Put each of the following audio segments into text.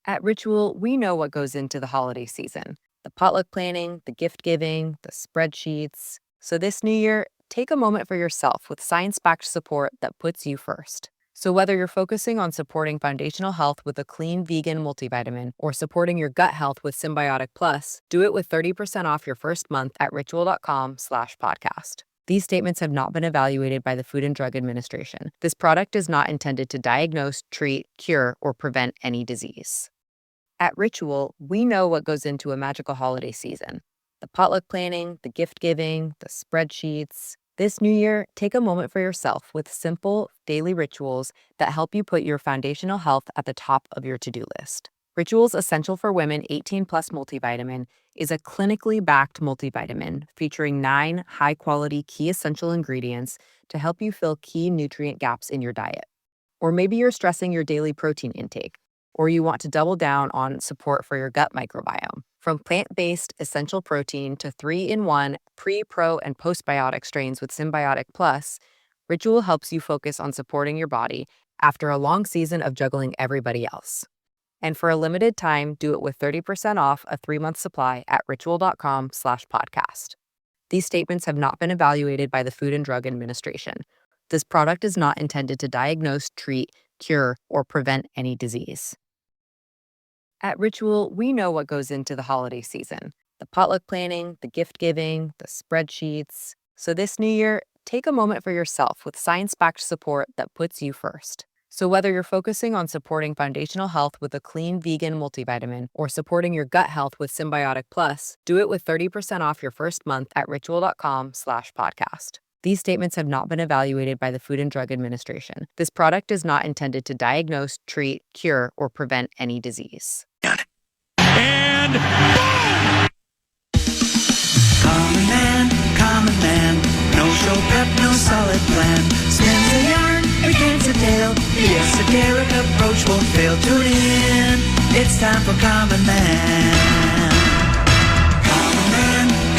At Ritual, we know what goes into the holiday season: the potluck planning, the gift giving, the spreadsheets. So this new year, take a moment for yourself with science-backed support that puts you first. So whether you're focusing on supporting foundational health with a clean vegan multivitamin or supporting your gut health with Symbiotic Plus, do it with 30% off your first month at ritual.com/podcast. These statements have not been evaluated by the Food and Drug Administration. This product is not intended to diagnose, treat, cure, or prevent any disease. At Ritual, we know what goes into a magical holiday season: the potluck planning, the gift giving, the spreadsheets. This new year, take a moment for yourself with simple, daily rituals that help you put your foundational health at the top of your to-do list. Ritual's Essential for Women 18 Plus multivitamin is a clinically backed multivitamin featuring 9 high-quality key essential ingredients to help you fill key nutrient gaps in your diet. Or maybe you're stressing your daily protein intake, or you want to double down on support for your gut microbiome. From plant-based essential protein to 3-in-1 pre, pro, and postbiotic strains with Symbiotic Plus, Ritual helps you focus on supporting your body after a long season of juggling everybody else. And for a limited time, do it with 30% off a 3-month supply at ritual.com/podcast. These statements have not been evaluated by the Food and Drug Administration. This product is not intended to diagnose, treat, cure, or prevent any disease. At Ritual, we know what goes into the holiday season: the potluck planning, the gift giving, the spreadsheets. So this new year, take a moment for yourself with science-backed support that puts you first. So whether you're focusing on supporting foundational health with a clean vegan multivitamin or supporting your gut health with Symbiotic Plus, do it with 30% off your first month at ritual.com/podcast. These statements have not been evaluated by the Food and Drug Administration. This product is not intended to diagnose, treat, cure, or prevent any disease. And boom! Common man, no show prep, no solid plan. Spins a yarn, begins a tale. The esoteric approach won't fail. Tune in, it's time for Common Man.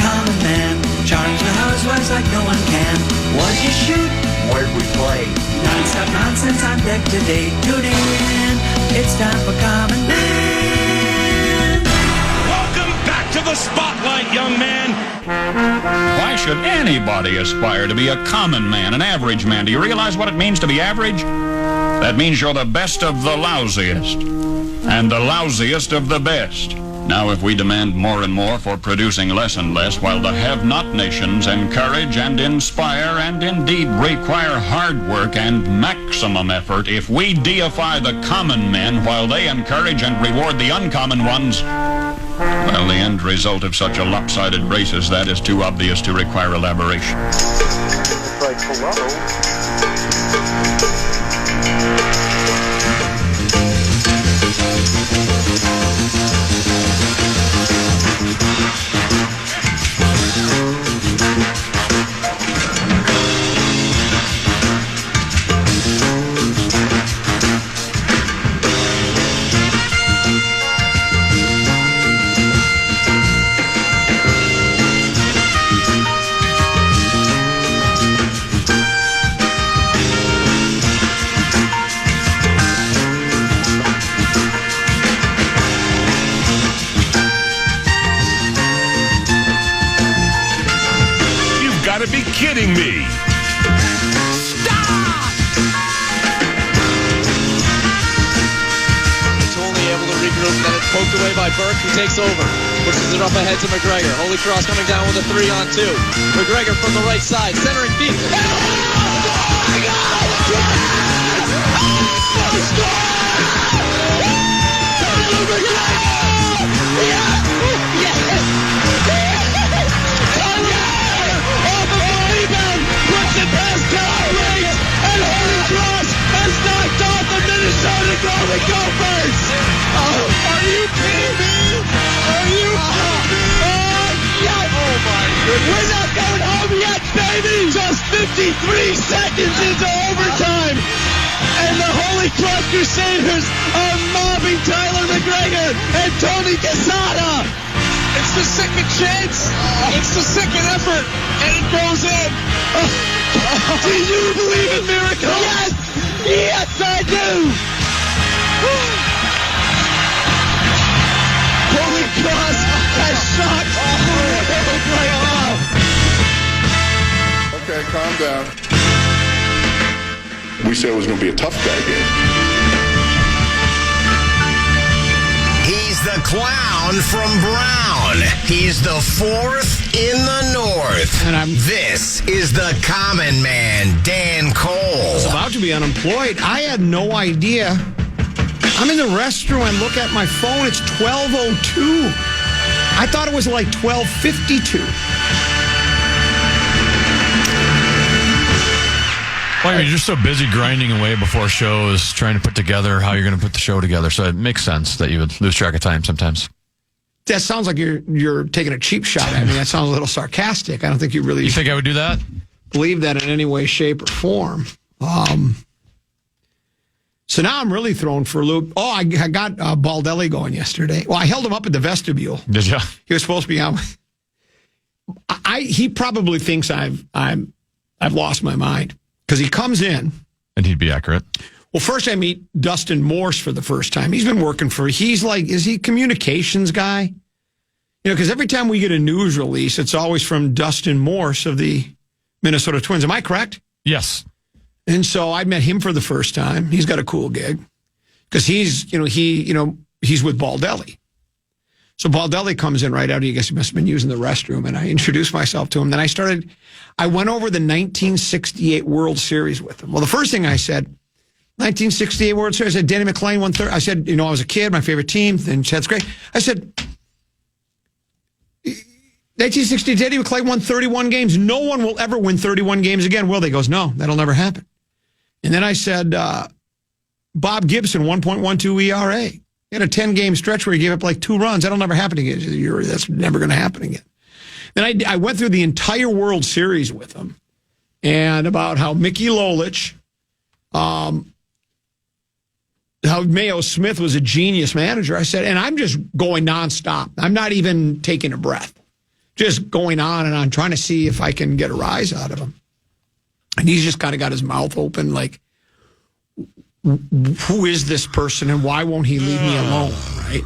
Common man, charms the housewives like no one can. What'd you shoot? Where'd we play? Non-stop nonsense on deck today. Tune in, it's time for Common Man. Welcome back to the spotlight, young man. Why should anybody aspire to be a common man, an average man? Do you realize what it means to be average? That means you're the best of the lousiest, and the lousiest of the best. Now, if we demand more and more for producing less and less, while the have-not nations encourage and inspire and indeed require hard work and maximum effort, if we deify the common men while they encourage and reward the uncommon ones, well, the end result of such a lopsided race as that is too obvious to require elaboration. It's like, hello? Gotta be kidding me. Stop! Totally able to regroup, then it's poked away by Burke, who takes over. Pushes it up ahead to McGregor. Holy Cross coming down with a 3-on-2. McGregor from the right side, centering feet. Oh my God! Yes! Oh, score! Minnesota Golden Gophers! Oh, are you kidding me? Are you kidding me? Oh, yes! Oh, my goodness. We're not going home yet, baby! Just 53 seconds into overtime! And the Holy Cross Crusaders are mobbing Tyler McGregor and Tony Quesada! It's the second chance! It's the second effort! And it goes in! Do you believe in miracles? Yes! Yes, I do! calm down. We said it was going to be a tough guy game. He's the clown from Brown. He's the fourth in the North. And This is the common man, Dan Cole. I was about to be unemployed. I had no idea. I'm in the restroom and look at my phone. It's 12:02. I thought it was like 12:52. Well, you're just so busy grinding away before shows, trying to put together how you're going to put the show together. So it makes sense that you would lose track of time sometimes. That sounds like you're taking a cheap shot at me. That sounds a little sarcastic. I don't think you really... You think I would do that? Believe that in any way, shape, or form. So now I'm really thrown for a loop. Oh, I got Baldelli going yesterday. Well, I held him up at the vestibule. Did you? He was supposed to be on. He probably thinks I've lost my mind because he comes in and he'd be accurate. Well, first I meet Dustin Morse for the first time. He's been working is he a communications guy? You know, because every time we get a news release, it's always from Dustin Morse of the Minnesota Twins. Am I correct? Yes. And so I met him for the first time. He's got a cool gig because he's with Baldelli. So Baldelli comes in right out. I guess he must have been using the restroom, and I introduced myself to him. Then I went over the 1968 World Series with him. Well, the first thing I said, 1968 World Series, I said, Danny McLean won I said, I was a kid, my favorite team. Then that's great. I said, 1960, Danny McLean won 31 games. No one will ever win 31 games again, will they? He goes, no, that'll never happen. And then I said, Bob Gibson, 1.12 ERA. He had a 10-game stretch where he gave up like 2 runs. That'll never happen again. That's never going to happen again. Then I went through the entire World Series with him and about how Mickey Lolich, how Mayo Smith was a genius manager. I said, and I'm just going nonstop. I'm not even taking a breath. Just going on and on, trying to see if I can get a rise out of him. And he's just kind of got his mouth open like, who is this person and why won't he leave me alone, right?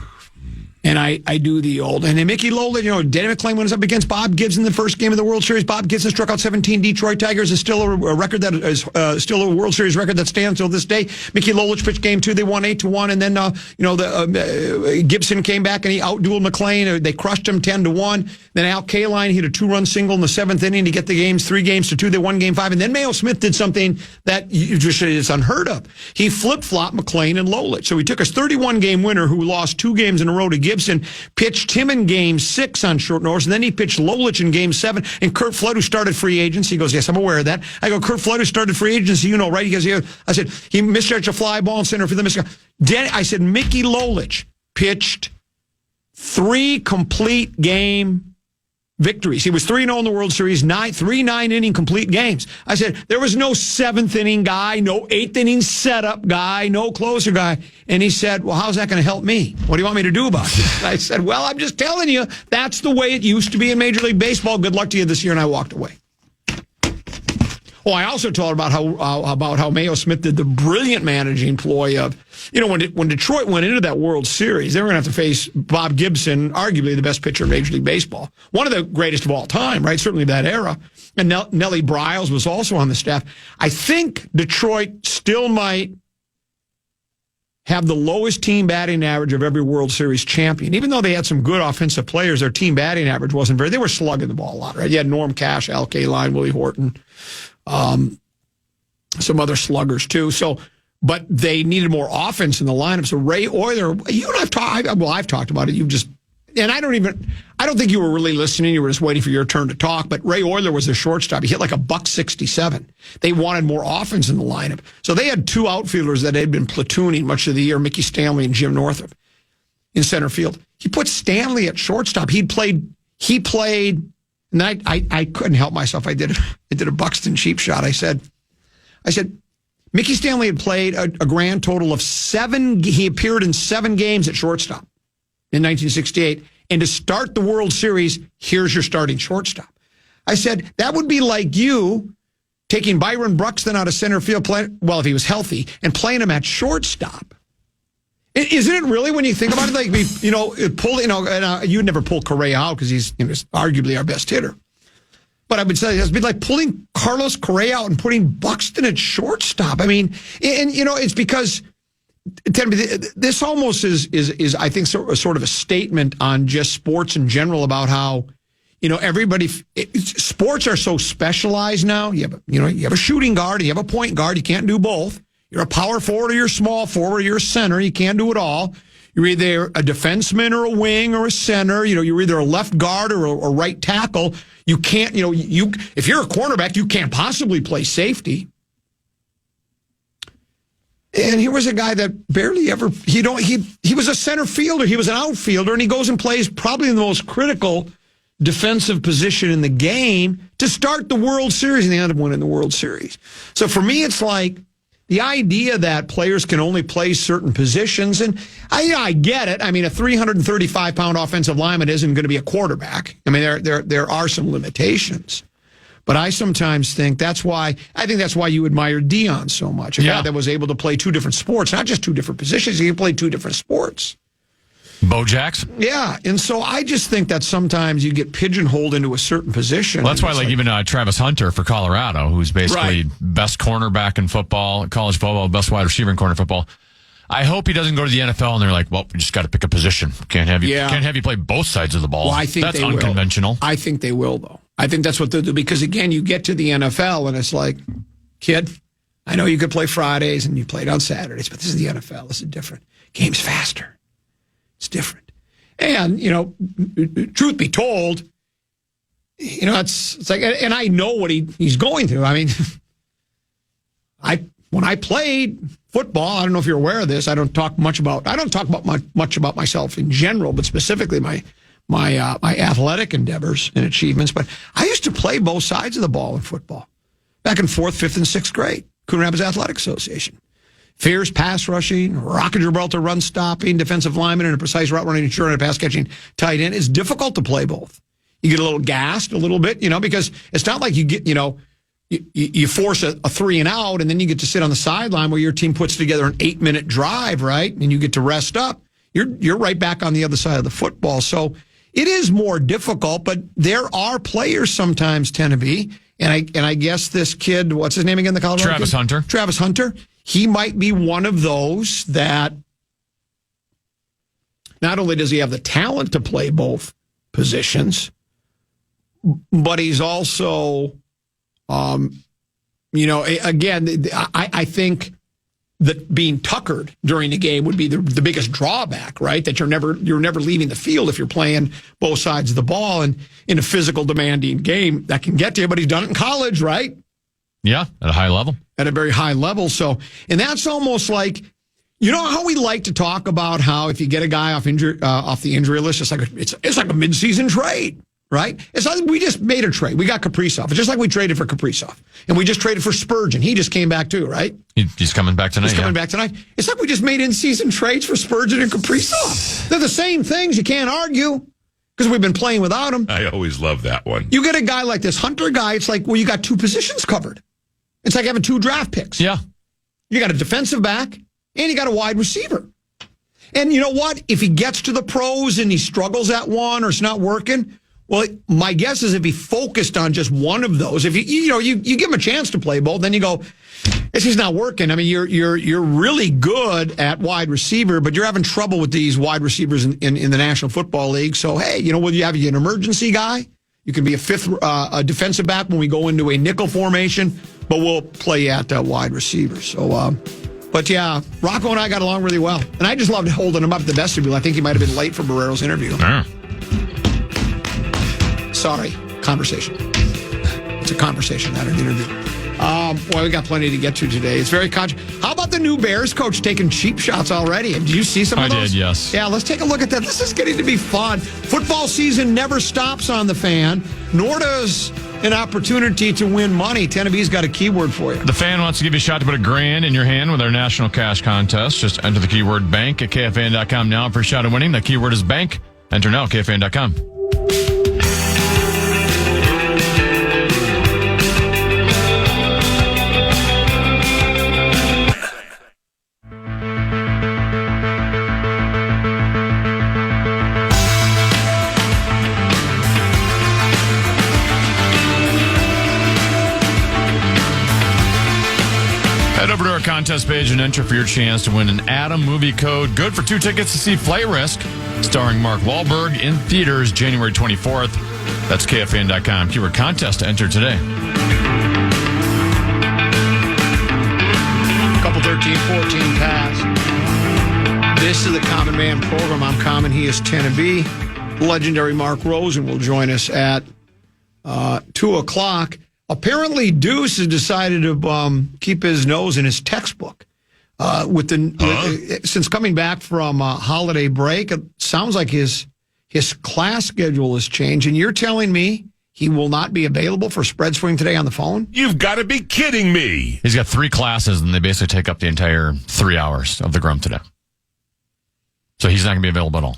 And I do the old, and then Mickey Lolich, Danny McLean went up against Bob Gibson in the first game of the World Series. Bob Gibson struck out 17 Detroit Tigers. Is still a record that is still a World Series record that stands till this day. Mickey Lolich pitched game 2. They won 8-1, and then Gibson came back and he outdueled McLean. They crushed him 10-1. Then Al Kaline hit a 2-run single in the 7th inning to get the games 3-2. They won game 5, and then Mayo Smith did something that is unheard of. He flip-flopped McLean and Lolich. So he took his 31-game winner who lost 2 games in a row to Gibson, pitched him in game 6 on short notice, and then he pitched Lolich in game 7, and Kurt Flood, who started free agency, he goes, yes, I'm aware of that. I go, Kurt Flood, who started free agency, right? He goes, yeah. I said, he misjudged a fly ball in center for the missed. I said, Mickey Lolich pitched 3 complete game victories. He was 3-0 in the World Series, 3 9-inning complete games. I said, there was no 7th inning guy, no 8th inning setup guy, no closer guy. And he said, well, how's that going to help me? What do you want me to do about it? I said, well, I'm just telling you, that's the way it used to be in Major League Baseball. Good luck to you this year. And I walked away. Oh, I also told about how Mayo Smith did the brilliant managing ploy of, when Detroit went into that World Series, they were going to have to face Bob Gibson, arguably the best pitcher in Major League Baseball. One of the greatest of all time, right? Certainly that era. And Nellie Bryles was also on the staff. I think Detroit still might have the lowest team batting average of every World Series champion. Even though they had some good offensive players, their team batting average wasn't they were slugging the ball a lot, right? You had Norm Cash, Al Kaline, Willie Horton, some other sluggers too. So, but they needed more offense in the lineup. So Ray Oyler, you and I've talked about it. And I don't think you were really listening. You were just waiting for your turn to talk. But Ray Oyler was their shortstop. He hit like $167. They wanted more offense in the lineup. So they had 2 outfielders that had been platooning much of the year, Mickey Stanley and Jim Northrup in center field. He put Stanley at shortstop. He played, and I couldn't help myself. I did a Buxton cheap shot. I said, Mickey Stanley had played a grand total of 7. He appeared in 7 games at shortstop in 1968. And to start the World Series, here's your starting shortstop. I said, that would be like you taking Byron Bruxton out of center field, if he was healthy, and playing him at shortstop. Isn't it really, when you think about it, like, you'd never pull Correa out because he's arguably our best hitter. But I would say it's been like pulling Carlos Correa out and putting Buxton at shortstop. I mean, and it's because this almost is I think sort of a statement on just sports in general about how sports are so specialized now. You have a shooting guard, you have a point guard. You can't do both. You're a power forward or you're a small forward or you're a center. You can't do it all. You're either a defenseman or a wing or a center. You're either a left guard or a right tackle. You can't, if you're a cornerback, you can't possibly play safety. And here was a guy that barely ever, he was a center fielder. He was an outfielder, and he goes and plays probably in the most critical defensive position in the game to start the World Series, and they ended up winning the World Series. So for me, it's like, the idea that players can only play certain positions, and I get it. I mean, a 335-pound offensive lineman isn't going to be a quarterback. I mean, there are some limitations. But I sometimes think that's why you admire Deion so much. A guy that was able to play two different sports, not just two different positions. He played two different sports. Bo Jackson? Yeah, and so I just think that sometimes you get pigeonholed into a certain position. Well, that's why, even Travis Hunter for Colorado, who's basically best cornerback in football, college football, best wide receiver in corner football. I hope he doesn't go to the NFL and they're like, well, we just got to pick a position. Can't have you play both sides of the ball. Well, I think that's they unconventional. Will. I think they will, though. I think that's what they'll do because, again, you get to the NFL and it's like, kid, I know you could play Fridays and you played on Saturdays, but this is the NFL. This is different. Game's faster. It's different. And, truth be told, it's like, and I know what he's going through. I mean, when I played football, I don't know if you're aware of this. I don't talk much about myself in general, but specifically my athletic endeavors and achievements. But I used to play both sides of the ball in football back in 4th, 5th, and 6th grade. Coon Rapids Athletic Association. Fierce pass rushing, Rock and Gibraltar run stopping, defensive lineman, and a precise route running, and a pass catching tight end. It's difficult to play both. You get a little gassed a little bit, because it's not like you get, you force a 3 and out, and then you get to sit on the sideline where your team puts together an 8-minute drive, right? And you get to rest up. You're right back on the other side of the football. So it is more difficult, but there are players sometimes tend to be. And I guess this kid, what's his name again? The Colorado Travis kid? Hunter. Travis Hunter. He might be one of those that not only does he have the talent to play both positions, but he's also, again, I think that being tuckered during the game would be the biggest drawback, right? That you're never leaving the field if you're playing both sides of the ball, and in a physical demanding game that can get to you. But he's done it in college, right? Yeah, at a high level. At a very high level. So, and that's almost like, how we like to talk about how if you get a guy off the injury list, it's like a midseason trade, right? It's like we just made a trade. We got Kaprizov. It's just like we traded for Kaprizov, and we just traded for Spurgeon. He just came back too, right? He's coming back tonight. He's coming back tonight. It's like we just made in-season trades for Spurgeon and Kaprizov. They're the same things. You can't argue because we've been playing without them. I always love that one. You get a guy like this Hunter guy. It's like, well, you got 2 positions covered. It's like having 2 draft picks. Yeah. You got a defensive back, and you got a wide receiver. And you know what? If he gets to the pros and he struggles at one or it's not working, well, my guess is if he focused on just one of those, if you give him a chance to play both, then you go, this is not working. I mean, you're really good at wide receiver, but you're having trouble with these wide receivers in the National Football League. So, hey, will you have an emergency guy? You can be a 5th defensive back when we go into a nickel formation, but we'll play at wide receiver. So, but yeah, Rocco and I got along really well. And I just loved holding him up at the vestibule. I think he might have been late for Barrero's interview. Sorry, conversation. It's a conversation, not an interview. Well, we got plenty to get to today. It's very How about the new Bears coach taking cheap shots already? Did you see some of those? I did, yes. Yeah, let's take a look at that. This is getting to be fun. Football season never stops on the Fan, nor does an opportunity to win money. Tennebee's got a keyword for you. The Fan wants to give you a shot to put $1,000 in your hand with our national cash contest. Just enter the keyword bank at KFAN.com now for a shot at winning. The keyword is bank. Enter now at KFAN.com. contest page and enter for your chance to win an Adam movie code. Good for 2 tickets to see Flight Risk, starring Mark Wahlberg, in theaters January 24th. That's KFAN.com. Keyword contest to enter today. Couple 13, 14 past. This is the Common Man program. I'm Common. He is 10 and B. Legendary Mark Rosen will join us at 2 o'clock. Apparently, Deuce has decided to keep his nose in his textbook. Since coming back from holiday break, it sounds like his class schedule has changed. And you're telling me he will not be available for spread swing today on the phone? You've got to be kidding me. He's got 3 classes, and they basically take up the entire 3 hours of the Grum today. So he's not going to be available at all.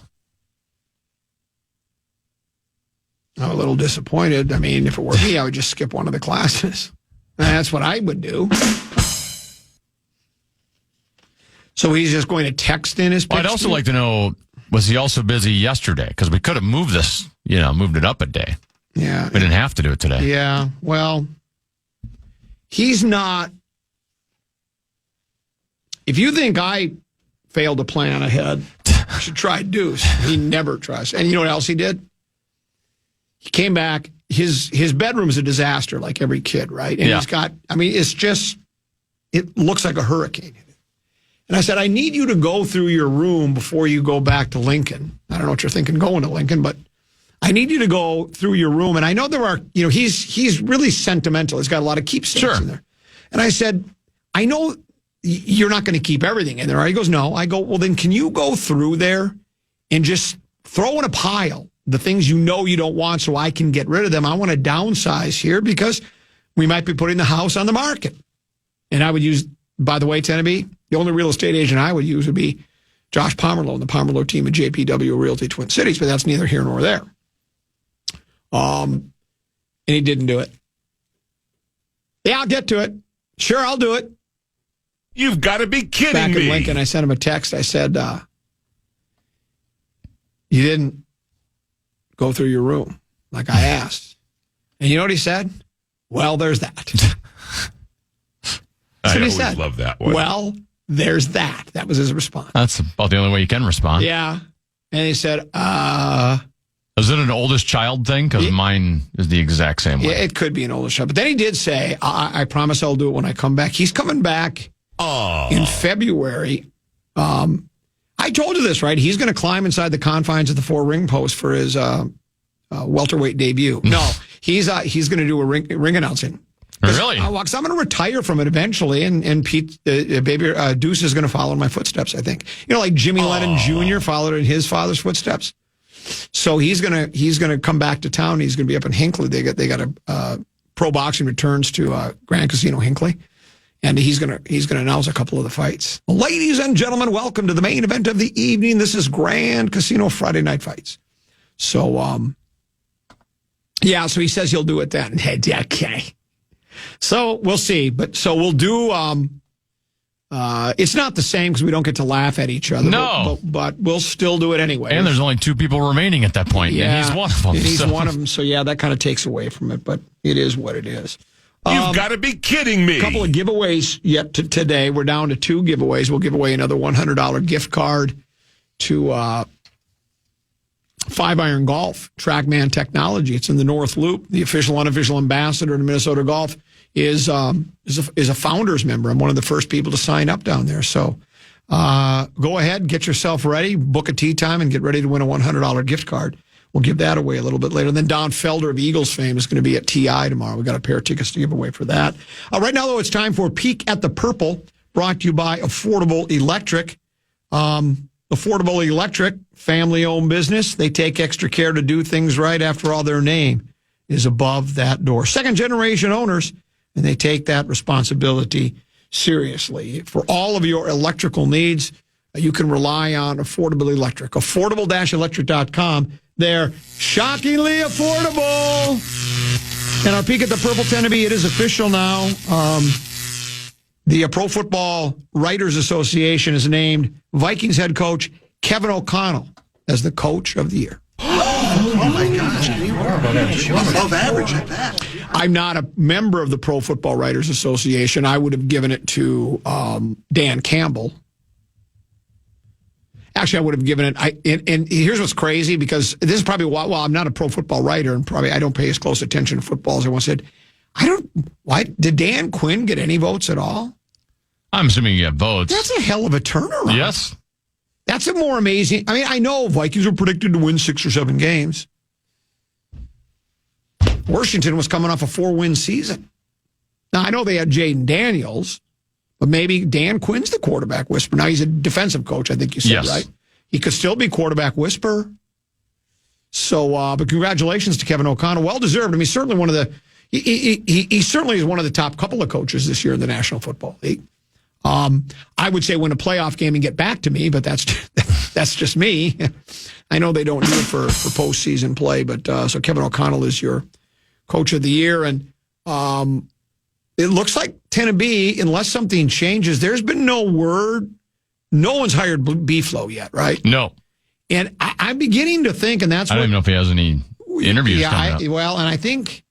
I'm a little disappointed. I mean, if it were me, I would just skip one of the classes. That's what I would do. So he's just going to text in his picture? I'd also like to know, was he also busy yesterday? Because we could have moved this, moved it up a day. Yeah. We didn't have to do it today. Yeah. Well, he's not. If you think I failed to plan ahead, you should try Deuce. He never tries. And you know what else he did? He came back. His bedroom's a disaster, like every kid, right? And he's got, it looks like a hurricane. And I said, I need you to go through your room before you go back to Lincoln. I don't know what you're thinking going to Lincoln, but I need you to go through your room. And I know there are, he's really sentimental. He's got a lot of keepsakes in there. And I said, I know you're not going to keep everything in there. He goes, no. I go, well, then can you go through there and just throw in a pile the things you don't want so I can get rid of them? I want to downsize here because we might be putting the house on the market. And I would use, by the way, Tennessee, the only real estate agent I would use would be Josh Pomerlow and the Pomerlow team at JPW Realty Twin Cities, but that's neither here nor there. And he didn't do it. Yeah, I'll get to it. Sure, I'll do it. You've got to be kidding me. Back in Lincoln, I sent him a text. I said, you didn't go through your room like I asked. And you know what he said? Well, there's that. That's what he said. Love that one. Well, there's that. That was his response. That's about the only way you can respond. Yeah. And he said, Is it an oldest child thing? Because mine is the exact same way. Yeah, it could be an oldest child. But then he did say, I promise I'll do it when I come back. He's coming back in February. I told you this, right? He's going to climb inside the confines of the 4-ring post for his welterweight debut. No, he's going to do a ring announcing. Really? Because I'm going to retire from it eventually, and Pete, Deuce is going to follow in my footsteps, I think. Like Jimmy Lennon Jr. followed in his father's footsteps. So he's going to come back to town. He's going to be up in Hinckley. They got a pro boxing returns to Grand Casino Hinckley. And he's gonna announce a couple of the fights. Ladies and gentlemen, welcome to the main event of the evening. This is Grand Casino Friday Night Fights. So, so he says he'll do it then. Okay. So we'll see. But so we'll do. It's not the same because we don't get to laugh at each other. No, but we'll still do it anyway. And there's only 2 people remaining at that point. Yeah, and he's one of them. And he's one of them. So that kind of takes away from it. But it is what it is. You've got to be kidding me. A couple of giveaways yet today. We're down to 2 giveaways. We'll give away another $100 gift card to 5 Iron Golf, TrackMan Technology. It's in the North Loop. The official, unofficial ambassador to Minnesota Golf is a founders member. I'm one of the first people to sign up down there. So go ahead, get yourself ready, book a tee time, and get ready to win a $100 gift card. We'll give that away a little bit later. Then Don Felder of Eagles fame is going to be at TI tomorrow. We've got a pair of tickets to give away for that. Right now, though, it's time for Peek at the Purple, brought to you by Affordable Electric. Affordable Electric, family-owned business. They take extra care to do things right. After all, their name is above that door. Second-generation owners, and they take that responsibility seriously. For all of your electrical needs, you can rely on Affordable Electric. Affordable-electric.com. They're shockingly affordable. And our Peek at the Purple Tennessee, it is official now. The Pro Football Writers Association has named Vikings head coach Kevin O'Connell as the coach of the year. Oh my gosh, you are above average at that. I'm not a member of the Pro Football Writers Association. I would have given it to Dan Campbell. Actually, I would have given it. And here's what's crazy, because this is probably why. Well, I'm not a pro football writer, and probably I don't pay as close attention to football as I once did. Why did Dan Quinn get any votes at all? I'm assuming you have votes. That's a hell of a turnaround. Yes. That's a more amazing. I mean, I know Vikings were predicted to win 6 or 7 games. Washington was coming off a 4-win season. Now, I know they had Jaden Daniels, but maybe Dan Quinn's the quarterback whisperer. Now, he's a defensive coach, I think you said, yes. Right? He could still be quarterback whisperer. So, but congratulations to Kevin O'Connell. Well-deserved. I mean, certainly one of the... He certainly is one of the top couple of coaches this year in the National Football League. I would say win a playoff game and get back to me, but that's just me. I know they don't do it for postseason play, but so Kevin O'Connell is your coach of the year, and it looks like Tennessee, unless something changes, there's been no word. No one's hired Beeflo yet, right? No. And I'm beginning to think, and that's I don't even know if he has any interviews coming up. Well, and I think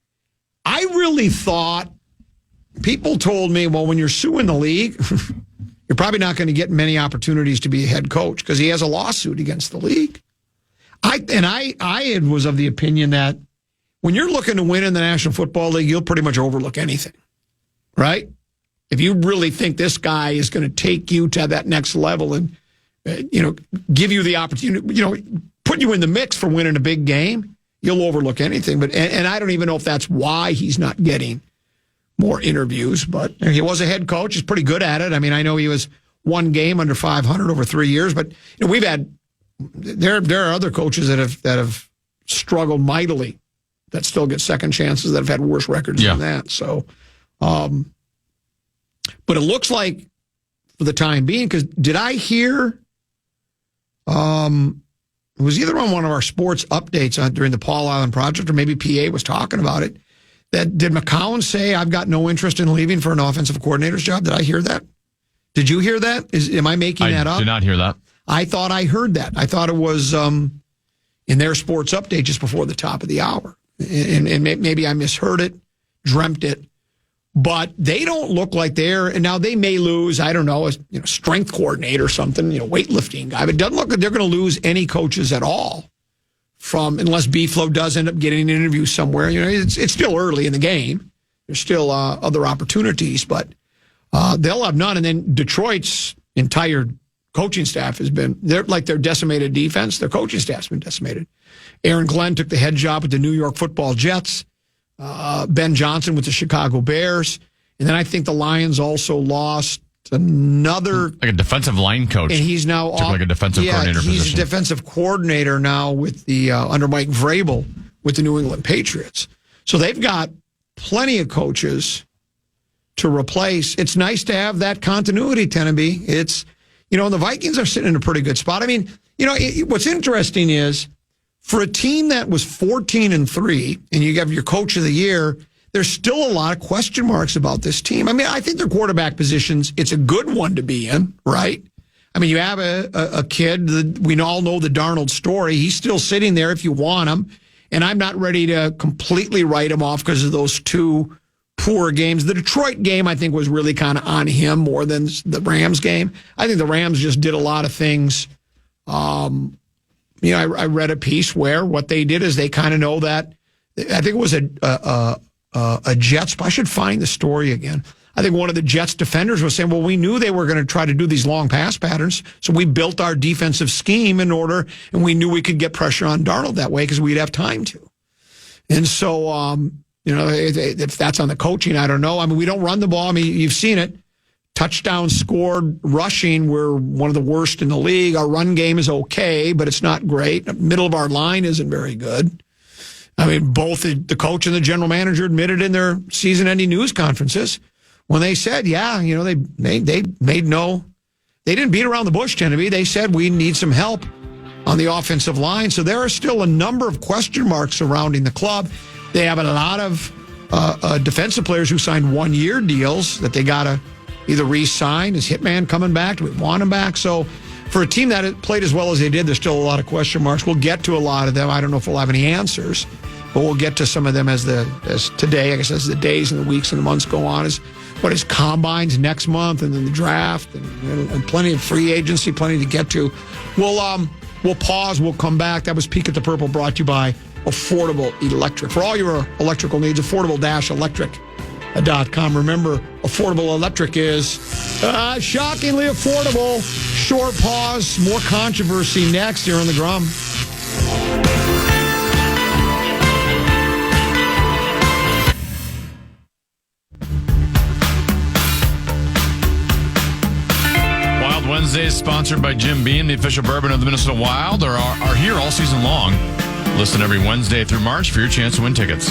I really thought people told me, well, when you're suing the league, you're probably not going to get many opportunities to be a head coach because he has a lawsuit against the league. I was of the opinion that when you're looking to win in the National Football League, you'll pretty much overlook anything, right? If you really think this guy is going to take you to that next level and, give you the opportunity, put you in the mix for winning a big game, you'll overlook anything. But and I don't even know if that's why he's not getting more interviews, but he was a head coach. He's pretty good at it. I mean, I know he was 1 game under 500 over 3 years, but we've had there are other coaches that have struggled mightily that still get second chances that have had worse records than that. So, but it looks like for the time being, because did I hear? It was either on one of our sports updates during the Paul Allen Project, or maybe PA was talking about it. That did McCown say, I've got no interest in leaving for an offensive coordinator's job? Did I hear that? Did you hear that? Am I making that up? I did not hear that. I thought I heard that. I thought it was in their sports update just before the top of the hour. And maybe I misheard it, dreamt it. But they don't look like and now they may lose, I don't know, a strength coordinator or something, weightlifting guy. But it doesn't look like they're going to lose any coaches at all. Unless Beeflo does end up getting an interview somewhere. It's still early in the game. There's still other opportunities, but they'll have none. And then Detroit's entire coaching staff they're like their decimated defense. Their coaching staff's been decimated. Aaron Glenn took the head job with the New York Football Jets. Ben Johnson with the Chicago Bears. And then I think the Lions also lost another, like a defensive line coach, and he's now took like a defensive coordinator he's position. A defensive coordinator now with the under Mike Vrabel with the New England Patriots. So they've got plenty of coaches to replace. It's nice to have that continuity, Tennessee. It's and the Vikings are sitting in a pretty good spot. I mean, what's interesting is for a team that was 14-3, and you have your coach of the year, there's still a lot of question marks about this team. I mean, I think their quarterback positions, it's a good one to be in, right? I mean, you have a kid, we all know the Darnold story. He's still sitting there if you want him, and I'm not ready to completely write him off because of those 2 poor games. The Detroit game, I think, was really kind of on him more than the Rams game. I think the Rams just did a lot of things. I read a piece where what they did is they kind of know that, I think it was a Jets, I should find the story again. I think one of the Jets defenders was saying, well, we knew they were going to try to do these long pass patterns, so we built our defensive scheme in order, and we knew we could get pressure on Darnold that way because we'd have time to. And so, if that's on the coaching, I don't know. I mean, we don't run the ball. I mean, you've seen it. Touchdowns scored, rushing, we're one of the worst in the league. Our run game is okay, but it's not great. The middle of our line isn't very good. I mean, both the coach and the general manager admitted in their season-ending news conferences when they said, they didn't beat around the bush, Tennessee. They said we need some help on the offensive line. So there are still a number of question marks surrounding the club. They have a lot of defensive players who signed 1-year deals that they got to either re-sign. Is Hitman coming back? Do we want him back? So for a team that played as well as they did, there's still a lot of question marks. We'll get to a lot of them. I don't know if we'll have any answers, but but we'll get to some of them as today, I guess, as the days and the weeks and the months go on. Is combines next month, and then the draft, and plenty of free agency, plenty to get to. We'll pause. We'll come back. That was Peek at the Purple, brought to you by Affordable Electric. For all your electrical needs, affordable-electric.com. Remember, Affordable Electric is shockingly affordable. Short pause. More controversy next here on the Grum. Wednesdays, sponsored by Jim Beam, the official bourbon of the Minnesota Wild, are here all season long. Listen every Wednesday through March for your chance to win tickets.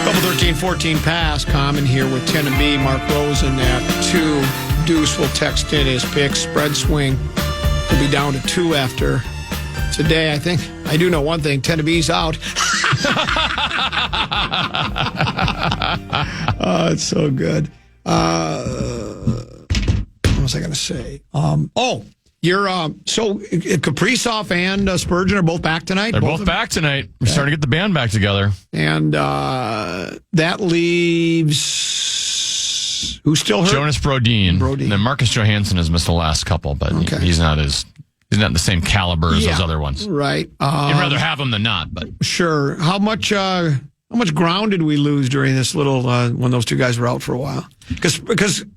Couple 13-14 pass. Common here with 10 and B. Mark Rosen at 2. Deuce will text in his pick. Spread swing will be down to 2 after today. I think I do know one thing. 10 to B's out. Oh, it's so good. What was I going to say? You're so Kaprizov and Spurgeon are both back tonight. They're both back tonight. We're starting to get the band back together, and that leaves who's still hurt? Jonas Brodin. And then Marcus Johansson has missed the last couple, but he's not the same caliber as those other ones. Right. You'd rather have him than not, but sure. How much ground did we lose during this little when those two guys were out for a while? Because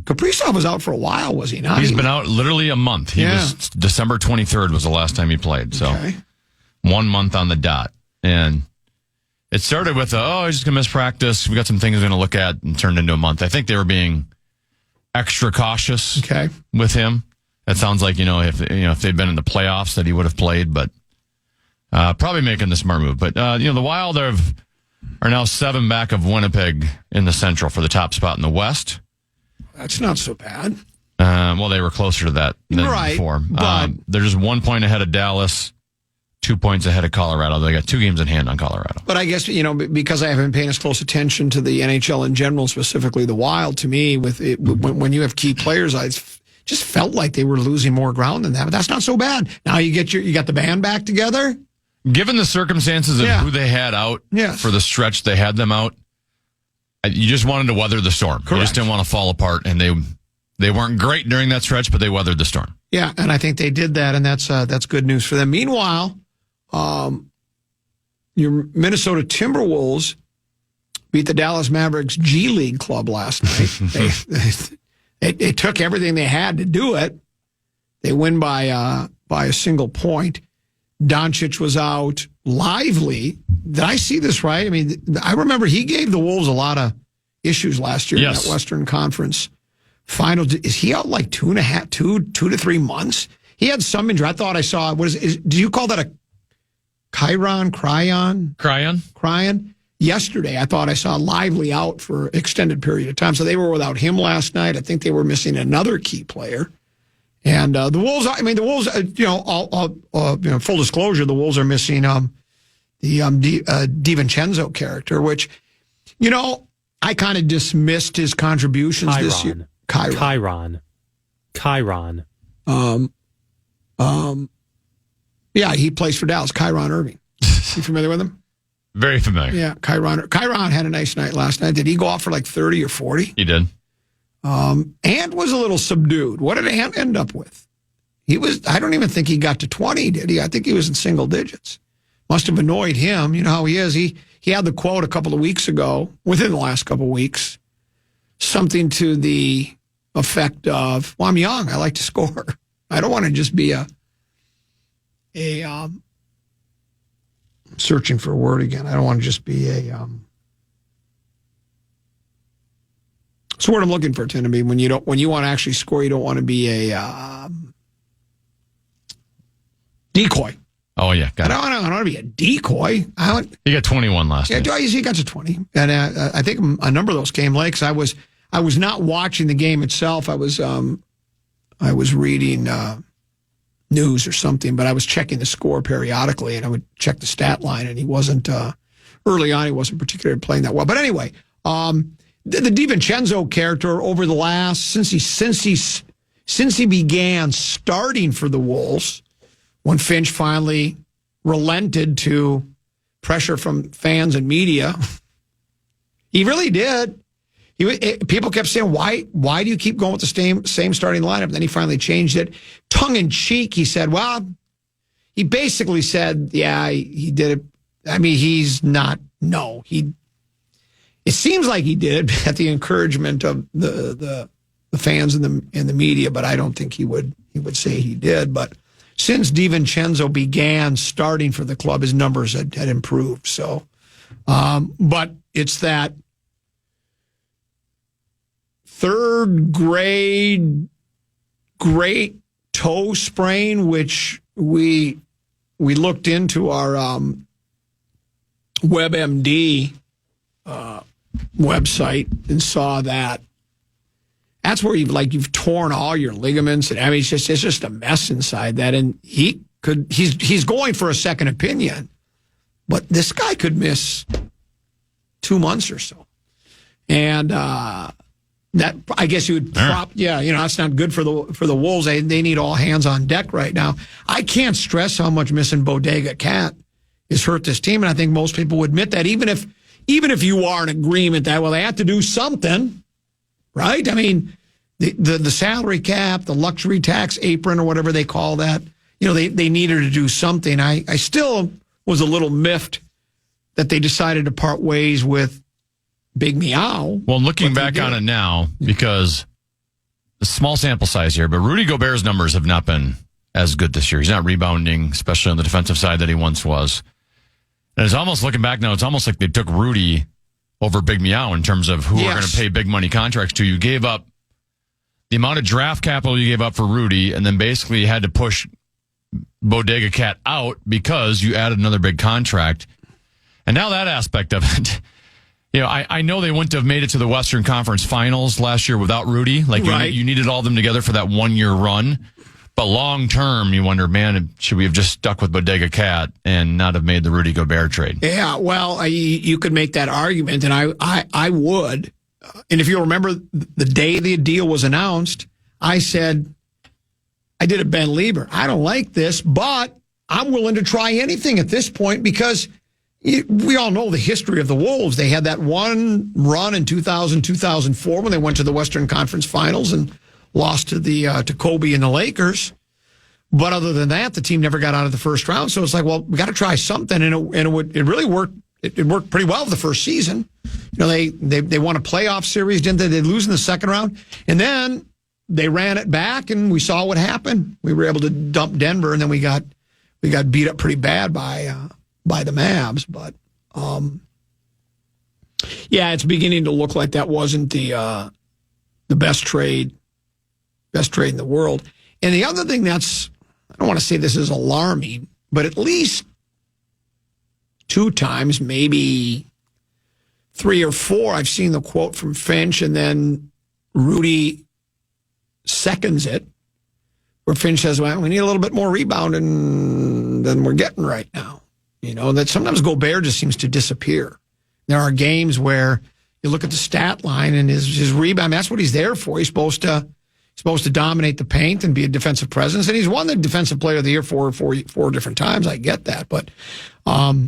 Kaprizov was out for a while, was he not? He's been out literally a month. He was December 23rd was the last time he played. So 1 month on the dot. And it started with, he's just going to miss practice. We got some things we're going to look at, and turned into a month. I think they were being extra cautious with him. That sounds like, if they'd been in the playoffs that he would have played, but probably making the smart move. But, the Wild are now 7 back of Winnipeg in the Central for the top spot in the West. That's not so bad. Well, they were closer to that than before. They're just 1 point ahead of Dallas, 2 points ahead of Colorado. They got 2 games in hand on Colorado. But I guess, because I haven't paid as close attention to the NHL in general, specifically the Wild, to me, when you have key players, I just felt like they were losing more ground than that. But that's not so bad. Now you got the band back together. Given the circumstances of who they had out for the stretch they had them out, you just wanted to weather the storm. Correct. You just didn't want to fall apart, and they weren't great during that stretch, but they weathered the storm. Yeah, and I think they did that, and that's good news for them. Meanwhile, your Minnesota Timberwolves beat the Dallas Mavericks G League club last night. They took everything they had to do it. They win by a single point. Doncic was out. Lively. Did I see this right? I mean, I remember he gave the Wolves a lot of issues last year in that Western Conference final. Is he out like 2 to 3 months? He had some injury. I thought I saw. Do you call that a Cryon? Yesterday, I thought I saw Lively out for an extended period of time. So they were without him last night. I think they were missing another key player. And the Wolves, full disclosure, the Wolves are missing the DiVincenzo character, which, I kind of dismissed his contributions this year. Chiron. Yeah, he plays for Dallas. Chiron Irving. You familiar with him? Very familiar. Yeah, Chiron had a nice night last night. Did he go off for like 30 or 40? He did. Ant was a little subdued. What did Ant end up with? I don't even think he got to 20, did he? I think he was in single digits. Must have annoyed him. You know how he is. He had the quote a couple of weeks ago, within the last couple of weeks, something to the effect of, well, I'm young. I like to score. I don't want to just be searching for a word again. I don't want to just be it's the word I'm looking for, tend to be when you want to actually score, you don't want to be a decoy. Oh yeah, got it. I don't want to be a decoy. He got 21 last night. Yeah, he got to 20, and I think a number of those came late because I was not watching the game itself. I was reading news or something, but I was checking the score periodically, and I would check the stat line, and he wasn't early on he wasn't particularly playing that well. But anyway, the DiVincenzo character over the last since he began starting for the Wolves, when Finch finally relented to pressure from fans and media, he really did. People kept saying, why do you keep going with the same starting lineup? Then he finally changed it. Tongue in cheek, he said, well, he basically said, yeah, he did it. I mean, it seems like he did it at the encouragement of the fans and the media, but I don't think he would say he did. But since DiVincenzo began starting for the club, his numbers had improved. So, but it's that third grade great toe sprain, which we looked into our WebMD website and saw that. That's where you've torn all your ligaments, and I mean it's just a mess inside that. And he's going for a second opinion, but this guy could miss 2 months or so, and that I guess you would that's not good for the Wolves. They need all hands on deck right now. I can't stress how much missing Bodega Cat has hurt this team, and I think most people would admit that, even if you are in agreement that they have to do something, right? I mean, the salary cap, the luxury tax apron, or whatever they call that, they needed to do something. I still was a little miffed that they decided to part ways with Big Meow. Well, looking back on it now, because a small sample size here, but Rudy Gobert's numbers have not been as good this year. He's not rebounding, especially on the defensive side, that he once was. And it's almost, looking back now, it's almost like they took Rudy over Big Meow in terms of who are going to pay big money contracts to. You gave up the amount of draft capital you gave up for Rudy, and then basically you had to push Bodega Cat out because you added another big contract. And now that aspect of it, I know they wouldn't have made it to the Western Conference Finals last year without Rudy. You needed all of them together for that 1 year run. But long term, you wonder, man, should we have just stuck with Bodega Cat and not have made the Rudy Gobert trade? Yeah, well, you could make that argument, and I would. And if you remember, the day the deal was announced, I said, I did a Ben Lieber. I don't like this, but I'm willing to try anything at this point, because we all know the history of the Wolves. They had that one run in 2000, 2004 when they went to the Western Conference Finals and lost to Kobe and the Lakers. But other than that, the team never got out of the first round. So it's like, well, we got to try something, and it really worked. It worked pretty well the first season. They won a playoff series, didn't they? They lose in the second round, and then they ran it back, and we saw what happened. We were able to dump Denver, and then we got beat up pretty bad by the Mavs. But it's beginning to look like that wasn't the best trade in the world. And the other thing I don't want to say this is alarming, but at least 2 times, maybe 3 or 4, I've seen the quote from Finch, and then Rudy seconds it, where Finch says, well, we need a little bit more rebounding than we're getting right now. That sometimes Gobert just seems to disappear. There are games where you look at the stat line and his rebound, that's what he's there for. He's supposed to dominate the paint and be a defensive presence. And he's won the Defensive Player of the Year four different times. I get that. But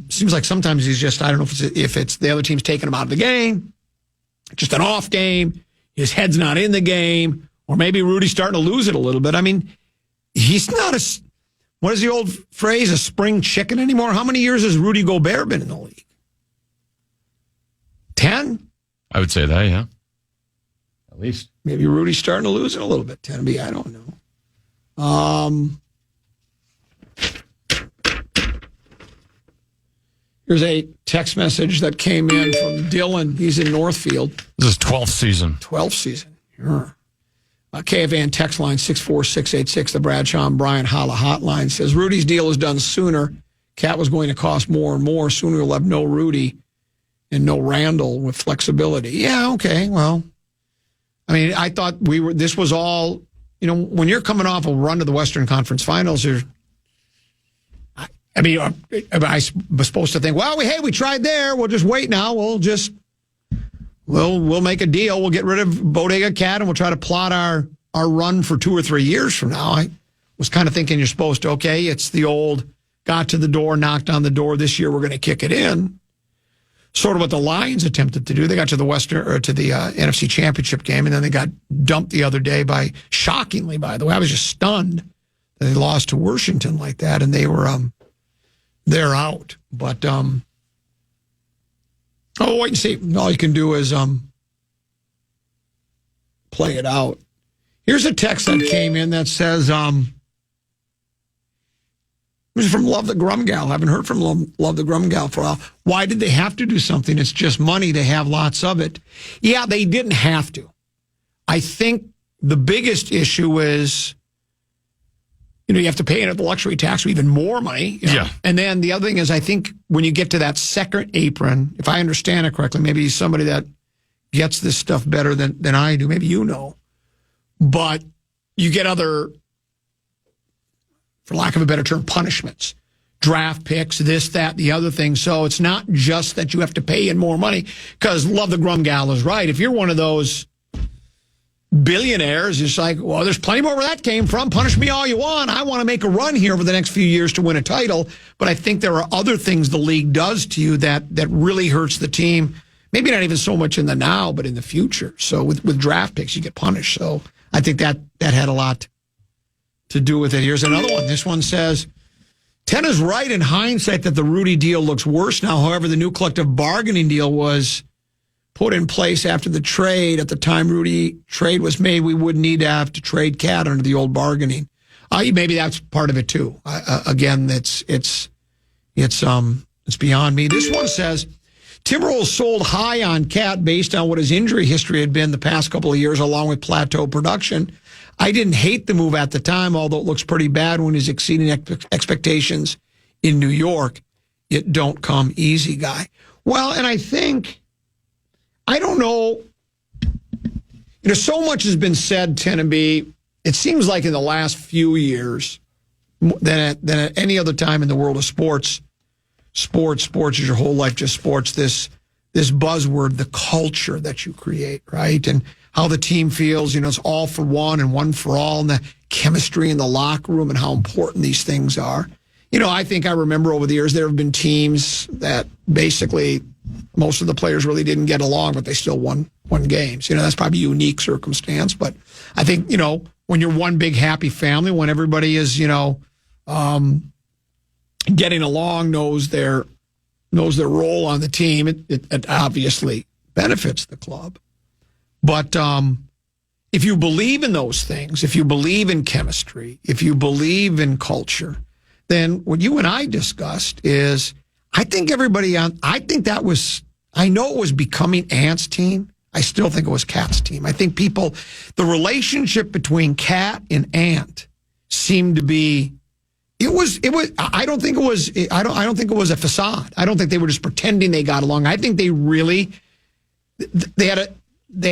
seems like sometimes he's just, I don't know if it's the other team's taking him out of the game, just an off game, his head's not in the game, or maybe Rudy's starting to lose it a little bit. I mean, he's not what is the old phrase, a spring chicken anymore? How many years has Rudy Gobert been in the league? 10? I would say that, yeah. At least. Maybe Rudy's starting to lose it a little bit. 10B, I don't know. Here's a text message that came in from Dylan. He's in Northfield. This is 12th season. 12th season. Sure. KFAN text line 64686, the Bradshaw and Brian Holla hotline, says Rudy's deal is done sooner. Cat was going to cost more and more. Sooner we'll have no Rudy and no Randall with flexibility. Yeah, okay, well, I mean, I thought this was all, when you're coming off a run to the Western Conference Finals, I mean, I was supposed to think, well, we tried there. We'll just wait now. We'll make a deal. We'll get rid of Bodega Cat and we'll try to plot our run for 2 or 3 years from now. I was kind of thinking you're supposed to, okay, it's the old got to the door, knocked on the door. This year we're going to kick it in. Sort of what the Lions attempted to do. They got to the NFC Championship game, and then they got dumped the other day shockingly, by the way. I was just stunned that they lost to Washington like that, and they were they're out. But wait and see. All you can do is play it out. Here's a text that came in that says, this is from Love the Grum Gal. I haven't heard from Love the Grum Gal for a while. Why did they have to do something? It's just money. They have lots of it. Yeah, they didn't have to. I think the biggest issue is, you have to pay into the luxury tax or even more money. Yeah. And then the other thing is, I think when you get to that second apron, if I understand it correctly, maybe he's somebody that gets this stuff better than I do. Maybe but you get other, for lack of a better term, punishments, draft picks, this, that, the other thing. So it's not just that you have to pay in more money, because Love the Grum Gal is right. If you're one of those billionaires, it's like, well, there's plenty more where that came from. Punish me all you want. I want to make a run here over the next few years to win a title. But I think there are other things the league does to you that really hurts the team. Maybe not even so much in the now, but in the future. So with draft picks, you get punished. So I think that had a lot to do with it. Here's another one. This one says, Ten is right in hindsight that the Rudy deal looks worse now. However, the new collective bargaining deal was put in place after the trade. At the time Rudy trade was made, we wouldn't need to have to trade Cat under the old bargaining. Maybe that's part of it too. Again, it's beyond me. This one says, Timberwolves sold high on Cat based on what his injury history had been the past couple of years, along with plateau production. I didn't hate the move at the time, although it looks pretty bad when he's exceeding expectations in New York. It don't come easy, guy. Well, and I don't know, so much has been said, Tenneby. It seems like in the last few years, than at any other time in the world of sports is your whole life, just sports, this buzzword, the culture that you create, right? And how the team feels, it's all for one and one for all, and the chemistry in the locker room and how important these things are. I think I remember over the years there have been teams that basically most of the players really didn't get along, but they still won games. That's probably a unique circumstance, but I think, when you're one big happy family, when everybody is, getting along, knows their role on the team, it obviously benefits the club. But if you believe in those things, if you believe in chemistry, if you believe in culture, then what you and I discussed is, I know it was becoming Ant's team. I still think it was Cat's team. I think the relationship between Cat and Ant seemed to be, I don't think it was a facade. I don't think they were just pretending they got along. I think they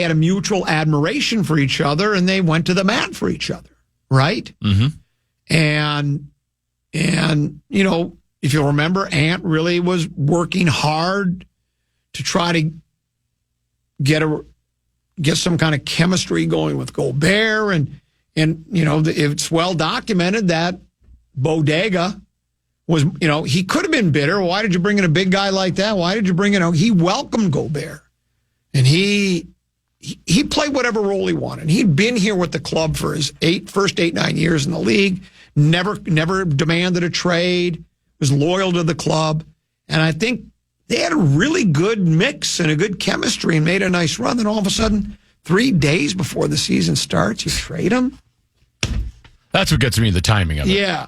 had a mutual admiration for each other, and they went to the mat for each other, right? Mm-hmm. And if you'll remember, Ant really was working hard to try to get some kind of chemistry going with Gobert, and it's well documented that Bodega was, he could have been bitter. Why did you bring in a big guy like that? Why did you bring in? He welcomed Gobert, and he played whatever role he wanted. He'd been here with the club for his first 8-9 years in the league, never demanded a trade, was loyal to the club. And I think they had a really good mix and a good chemistry and made a nice run. Then all of a sudden, 3 days before the season starts, you trade him. That's what gets me, the timing of it. Yeah.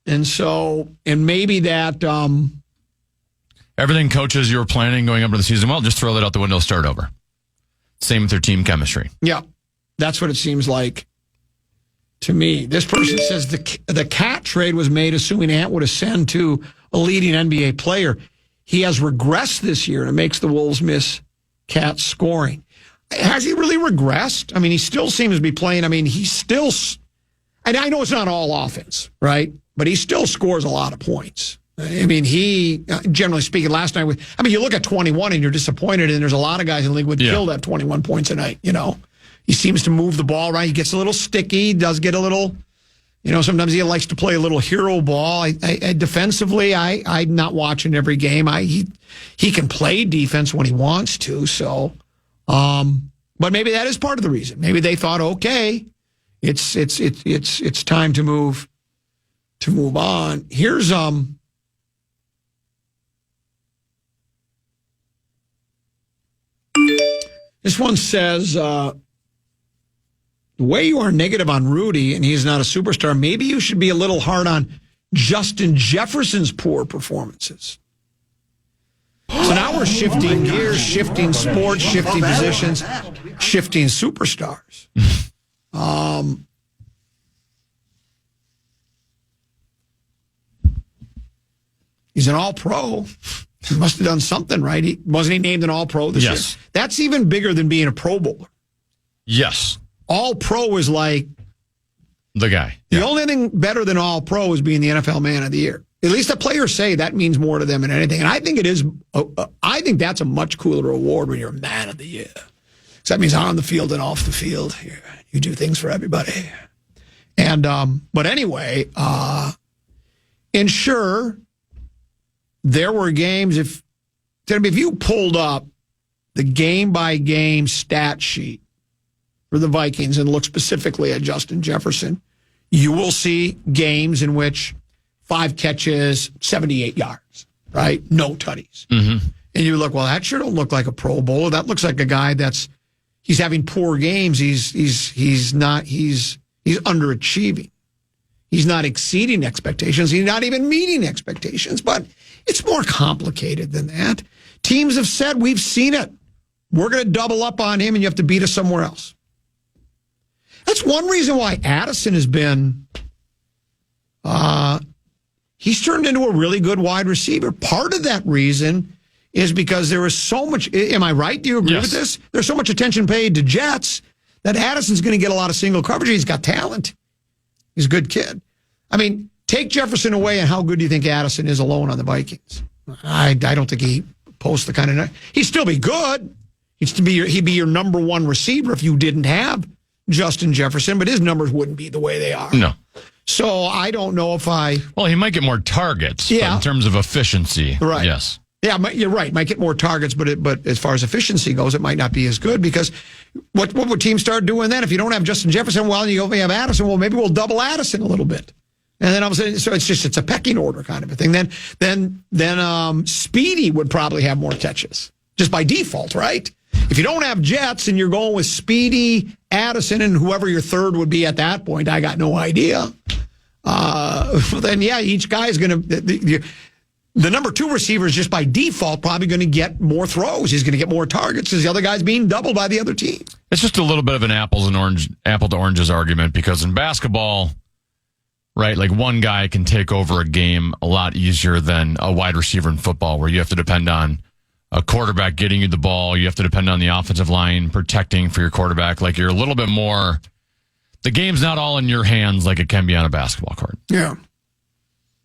And maybe that... everything coaches you were planning going up to the season, well, just throw that out the window, start over. Same with their team chemistry. Yeah, that's what it seems like to me. This person says the Cat trade was made assuming Ant would ascend to a leading NBA player. He has regressed this year, and it makes the Wolves miss Cat's scoring. Has he really regressed? I mean, he still seems to be playing. I mean, and I know it's not all offense, right? But he still scores a lot of points. I mean, he, generally speaking, last night, you look at 21 and you're disappointed, and there's a lot of guys in the league would kill that 21 points a night, He seems to move the ball right. He gets a little sticky, does get a little, sometimes he likes to play a little hero ball. Defensively, I'm not watching every game. He can play defense when he wants to, so, but maybe that is part of the reason. Maybe they thought, okay, it's time to move on. Here's, this one says, the way you are negative on Rudy and he's not a superstar, maybe you should be a little hard on Justin Jefferson's poor performances. So now we're shifting gears, shifting sports, shifting positions, shifting superstars. He's an all-pro. He must have done something right. Wasn't he named an all-pro this year? That's even bigger than being a Pro Bowler. Yes. All-pro is like the guy. The only thing better than all-pro is being the NFL Man of the Year. At least the players say that means more to them than anything. And I think it is. I think that's a much cooler award when you're a Man of the Year. So that means on the field and off the field, you do things for everybody. And but anyway, and sure, there were games. If you pulled up the game-by-game stat sheet for the Vikings and look specifically at Justin Jefferson, you will see games in which 5 catches, 78 yards, right? No tutties. Mm-hmm. And you look, well, that sure don't look like a Pro Bowler. That looks like a guy he's having poor games. He's underachieving. He's not exceeding expectations. He's not even meeting expectations. But it's more complicated than that. Teams have said, we've seen it. We're going to double up on him, and you have to beat us somewhere else. That's one reason why Addison has been, he's turned into a really good wide receiver. Part of that reason is because there is so much, am I right? Do you agree with this? There's so much attention paid to Jets that Addison's going to get a lot of single coverage. He's got talent. He's a good kid. I mean, take Jefferson away, and how good do you think Addison is alone on the Vikings? I don't think he posts the kind of, he'd still be good. He'd be your number one receiver if you didn't have Justin Jefferson, but his numbers wouldn't be the way they are. No. So I don't know if well, he might get more targets, but in terms of efficiency, right. Yes. Yeah, you're right. Might get more targets, but as far as efficiency goes, it might not be as good because what would teams start doing then? If you don't have Justin Jefferson, well, you only have Addison, well, maybe we'll double Addison a little bit. And then all of a sudden, so it's a pecking order kind of a thing. Then Speedy would probably have more catches just by default, right? If you don't have Jets and you're going with Speedy, Addison, and whoever your third would be at that point, I got no idea. Then, each guy is going to... The number 2 receiver is just by default probably going to get more throws. He's going to get more targets because the other guy's being doubled by the other team. It's just a little bit of an apple to oranges argument because in basketball, right, like one guy can take over a game a lot easier than a wide receiver in football where you have to depend on a quarterback getting you the ball. You have to depend on the offensive line protecting for your quarterback. Like you're a little bit more, the game's not all in your hands like it can be on a basketball court. Yeah.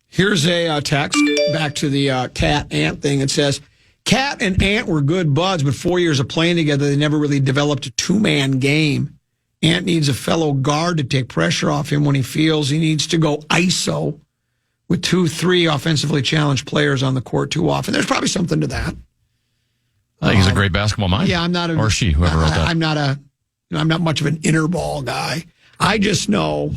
Here's a text back to the Cat Ant thing. It says, Cat and Ant were good buds, but 4 years of playing together, they never really developed a 2-man game. Ant needs a fellow guard to take pressure off him when he feels he needs to go ISO with 2-3 offensively challenged players on the court too often. There's probably something to that. I think he's a great basketball mind. Yeah, I'm not or she, whoever wrote that. I'm not much of an inner ball guy. I just know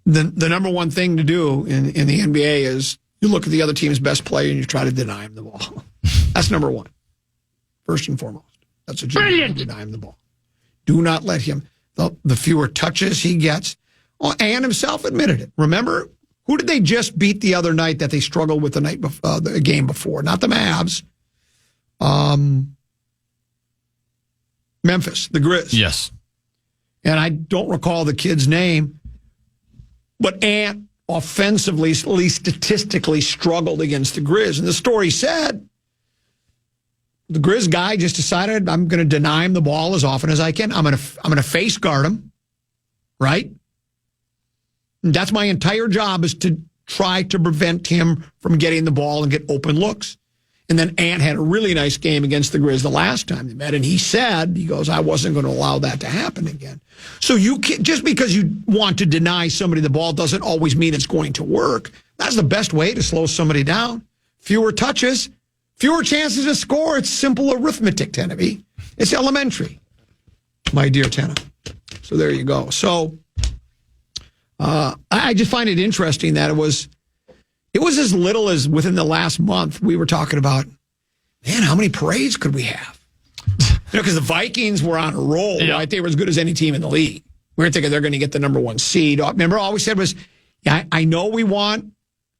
the number one thing to do in the NBA is you look at the other team's best player and you try to deny him the ball. That's number one. First and foremost. That's what you do. Deny him the ball. Do not let him. The fewer touches he gets. Oh, and himself admitted it. Remember, who did they just beat the other night that they struggled with the game before? Not the Mavs. Memphis, the Grizz. Yes. And I don't recall the kid's name. But Ant offensively, at least statistically, struggled against the Grizz. And the story said the Grizz guy just decided, I'm going to deny him the ball as often as I can. I'm going to face guard him, right? That's my entire job, is to try to prevent him from getting the ball and get open looks. And then Ant had a really nice game against the Grizz the last time they met, and he goes, I wasn't going to allow that to happen again. So you can't, just because you want to deny somebody the ball doesn't always mean it's going to work. That's the best way to slow somebody down. Fewer touches, fewer chances to score. It's simple arithmetic, Teneby. It's elementary, my dear Tenna. So there you go. So I just find it interesting that it was as little as within the last month we were talking about, man, how many parades could we have? Because the Vikings were on a roll, right? They were as good as any team in the league. We were thinking they're going to get the number 1 seed. Remember, all we said was, yeah, I know we want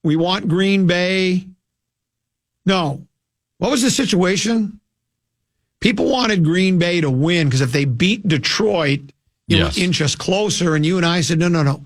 Green Bay. No. What was the situation? People wanted Green Bay to win because if they beat Detroit, it would inch us closer. And you and I said, no.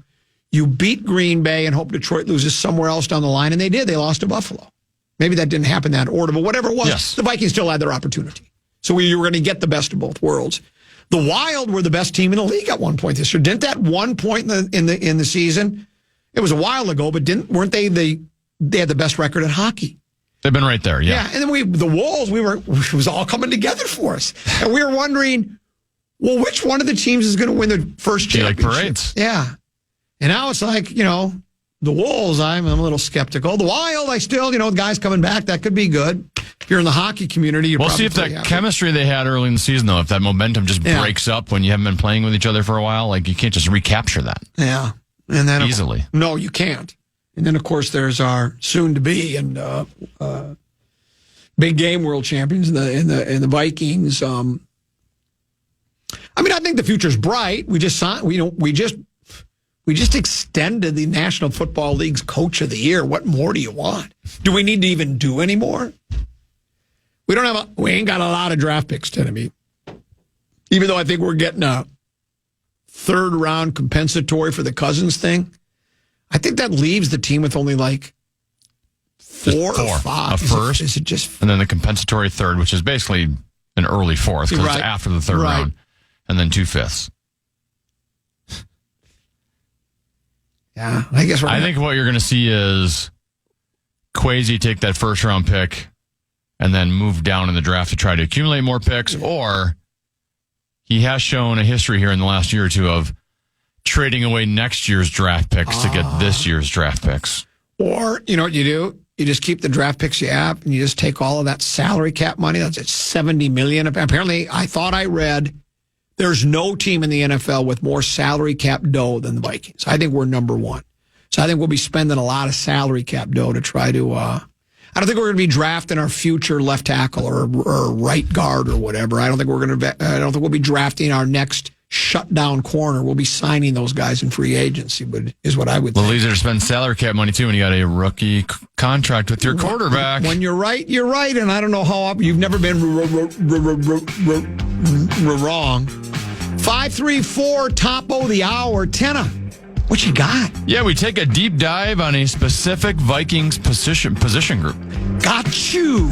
You beat Green Bay and hope Detroit loses somewhere else down the line. And they did. They lost to Buffalo. Maybe that didn't happen that order, but whatever it was, the Vikings still had their opportunity. So we were going to get the best of both worlds. The Wild were the best team in the league at one point this year. Didn't that one point in the season? It was a while ago, but weren't they had the best record in hockey? They've been right there, yeah. And then the Wolves, it was all coming together for us. And we were wondering, well, which one of the teams is going to win the first championship? Like parades. Yeah. And now it's like, the Wolves, I'm a little skeptical. The Wild, I still, the guys coming back, that could be good. If you're in the hockey community, we'll see if that chemistry they had early in the season, though, if that momentum just breaks up when you haven't been playing with each other for a while, like you can't just recapture that. Yeah. And then easily. No, you can't. And then, of course, there's our soon-to-be and big game world champions in the Vikings. I think the future's bright. We just signed, we just extended the National Football League's Coach of the Year. What more do you want? Do we need to even do any more? We ain't got a lot of draft picks, Tenemy. Even though I think we're getting a 3rd round compensatory for the Cousins thing. I think that leaves the team with only like 4 or 5. A first. Is it just? And then the compensatory 3rd, which is basically an early 4th because it's after the 3rd round. And then 2 5ths. Yeah, I guess I think what you're going to see is Kwesi take that 1st round pick and then move down in the draft to try to accumulate more picks, or he has shown a history here in the last year or two of trading away next year's draft picks to get this year's draft picks. Or, you know what you do? You just keep the draft picks you have and you just take all of that salary cap money. That's at $70 million. Apparently, I thought I read there's no team in the NFL with more salary cap dough than the Vikings. I think we're number 1. So I think we'll be spending a lot of salary cap dough to try to, I don't think we're going to be drafting our future left tackle or right guard or whatever. I don't think we'll be drafting our next shutdown corner. We'll be signing those guys in free agency, is what I would think. Well, easier to spend salary cap money too when you got a rookie contract with your quarterback. When you're right, you're right. And I don't know how you've never been wrong. 534 top of the hour. Tenna, what you got? Yeah, we take a deep dive on a specific Vikings position group. Got you.